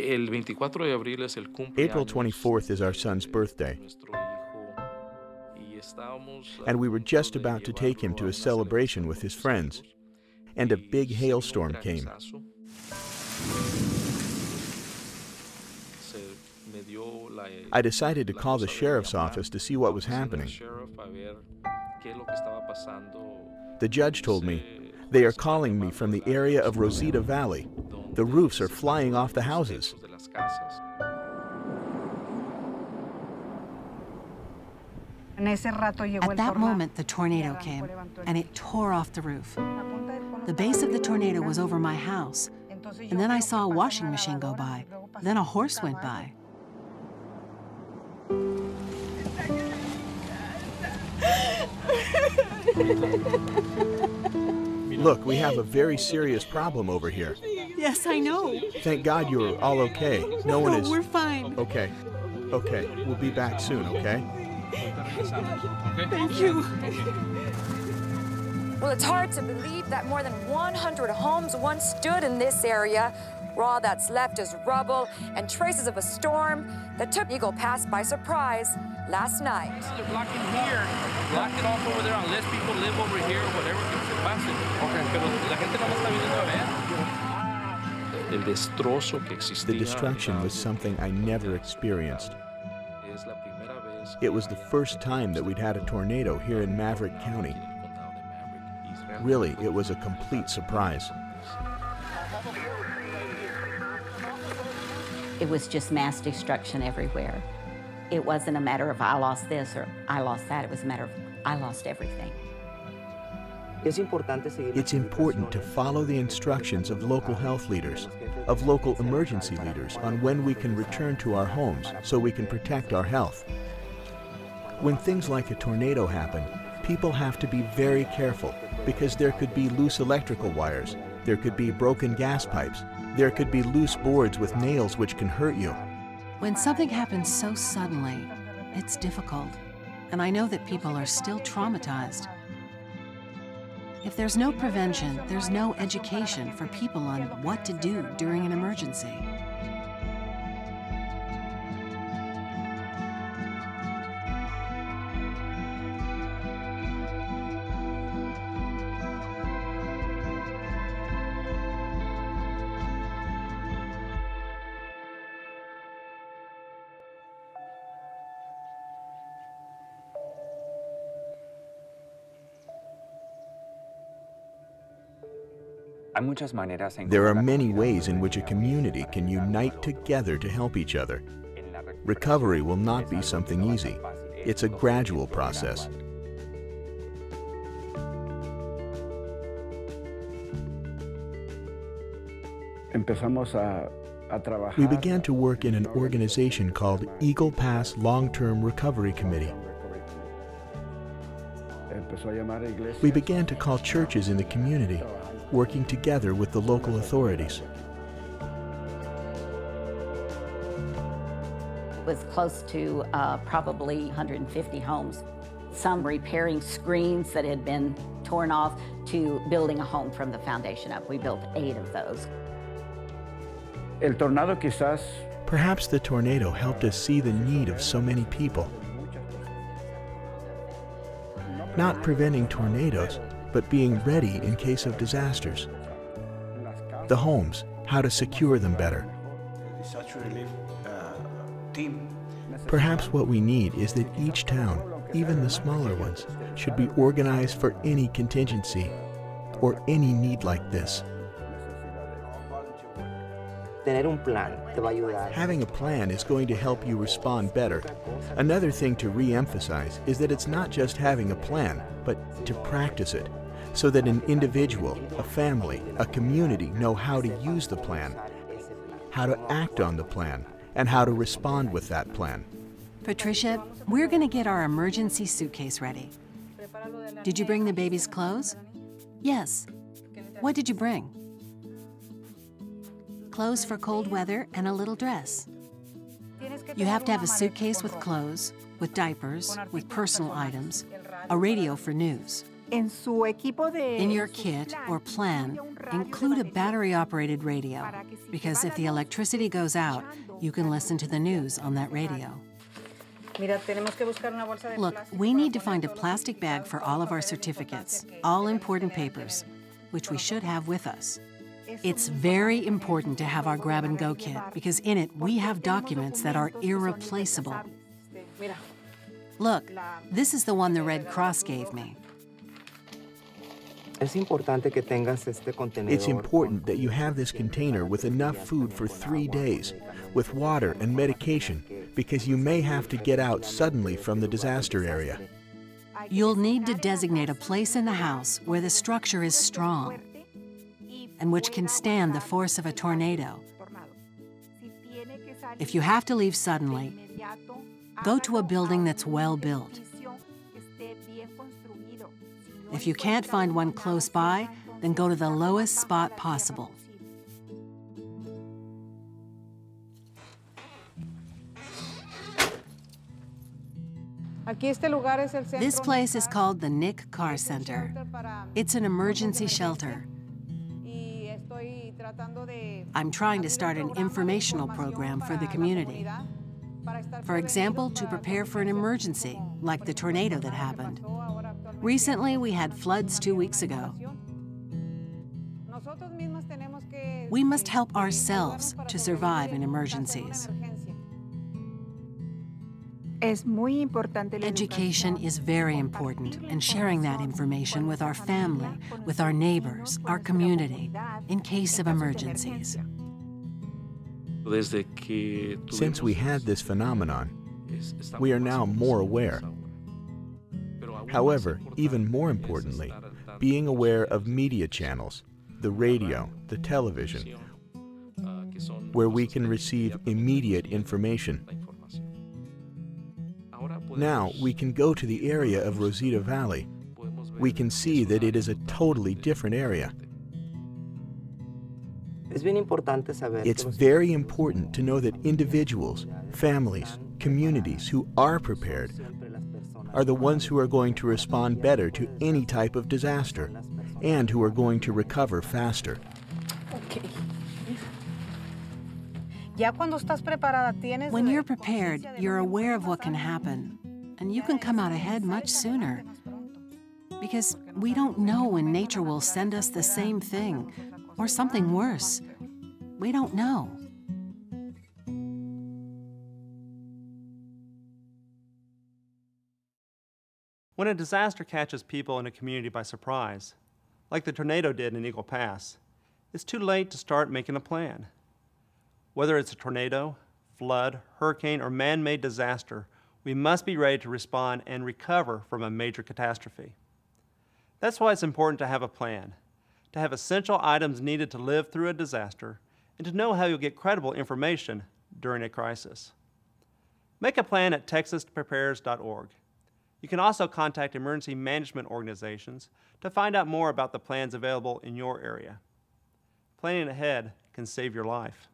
April 24th is our son's birthday, and we were just about to take him to a celebration with his friends, and a big hailstorm came. I decided to call the sheriff's office to see what was happening. The judge told me, "They are calling me from the area of Rosita Valley. The roofs are flying off the houses." At that moment, the tornado came, and it tore off the roof. The base of the tornado was over my house, and then I saw a washing machine go by. Then a horse went by. Look, we have a very serious problem over here. Yes, I know. Thank God you're all okay. No one is... We're fine. Okay. Okay, we'll be back soon, okay? Thank you. Well, it's hard to believe that more than 100 homes once stood in this area. All that's left is rubble and traces of a storm that took Eagle Pass by surprise last night. They're blocking here, block it off over there unless people live over here or whatever que se pase. Okay. Pero la gente no está viniendo a ver. The destruction was something I never experienced. It was the first time that we'd had a tornado here in Maverick County. Really, it was a complete surprise. It was just mass destruction everywhere. It wasn't a matter of I lost this or I lost that. It was a matter of I lost everything. It's important to follow the instructions of local health leaders, of local emergency leaders on when we can return to our homes so we can protect our health. When things like a tornado happen, people have to be very careful because there could be loose electrical wires, there could be broken gas pipes, there could be loose boards with nails which can hurt you. When something happens so suddenly, it's difficult. And I know that people are still traumatized. If there's no prevention, there's no education for people on what to do during an emergency. There are many ways in which a community can unite together to help each other. Recovery will not be something easy. It's a gradual process. We began to work in an organization called Eagle Pass Long-Term Recovery Committee. We began to call churches in the community, working together with the local authorities. It was close to probably 150 homes. Some repairing screens that had been torn off to building a home from the foundation up. We built 8 of those. Perhaps the tornado helped us see the need of so many people. Not preventing tornadoes, but being ready in case of disasters. The homes, how to secure them better. Perhaps what we need is that each town, even the smaller ones, should be organized for any contingency or any need like this. Having a plan is going to help you respond better. Another thing to re-emphasize is that it's not just having a plan, but to practice it, so that an individual, a family, a community know how to use the plan, how to act on the plan, and how to respond with that plan. Patricia, we're going to get our emergency suitcase ready. Did you bring the baby's clothes? Yes. What did you bring? Clothes for cold weather and a little dress. You have to have a suitcase with clothes, with diapers, with personal items, a radio for news. In your kit or plan, include a battery-operated radio, because if the electricity goes out, you can listen to the news on that radio. Look, we need to find a plastic bag for all of our certificates, all important papers, which we should have with us. It's very important to have our grab-and-go kit, because in it we have documents that are irreplaceable. Look, this is the one the Red Cross gave me. It's important that you have this container with enough food for 3 days, with water and medication, because you may have to get out suddenly from the disaster area. You'll need to designate a place in the house where the structure is strong and which can stand the force of a tornado. If you have to leave suddenly, go to a building that's well built. If you can't find one close by, then go to the lowest spot possible. This place is called the Nick Carr Center. It's an emergency shelter. I'm trying to start an informational program for the community. For example, to prepare for an emergency, like the tornado that happened. Recently, we had floods 2 weeks ago. We must help ourselves to survive in emergencies. Education is very important, and sharing that information with our family, with our neighbors, our community, in case of emergencies. Since we had this phenomenon, we are now more aware. However, even more importantly, being aware of media channels, the radio, the television, where we can receive immediate information. Now we can go to the area of Rosita Valley. We can see that it is a totally different area. It's very important to know that individuals, families, communities who are prepared are the ones who are going to respond better to any type of disaster and who are going to recover faster. When you're prepared, you're aware of what can happen, and you can come out ahead much sooner. Because we don't know when nature will send us the same thing, or something worse. We don't know. When a disaster catches people in a community by surprise, like the tornado did in Eagle Pass, it's too late to start making a plan. Whether it's a tornado, flood, hurricane, or man-made disaster, we must be ready to respond and recover from a major catastrophe. That's why it's important to have a plan, to have essential items needed to live through a disaster, and to know how you'll get credible information during a crisis. Make a plan at texasprepares.org. You can also contact emergency management organizations to find out more about the plans available in your area. Planning ahead can save your life.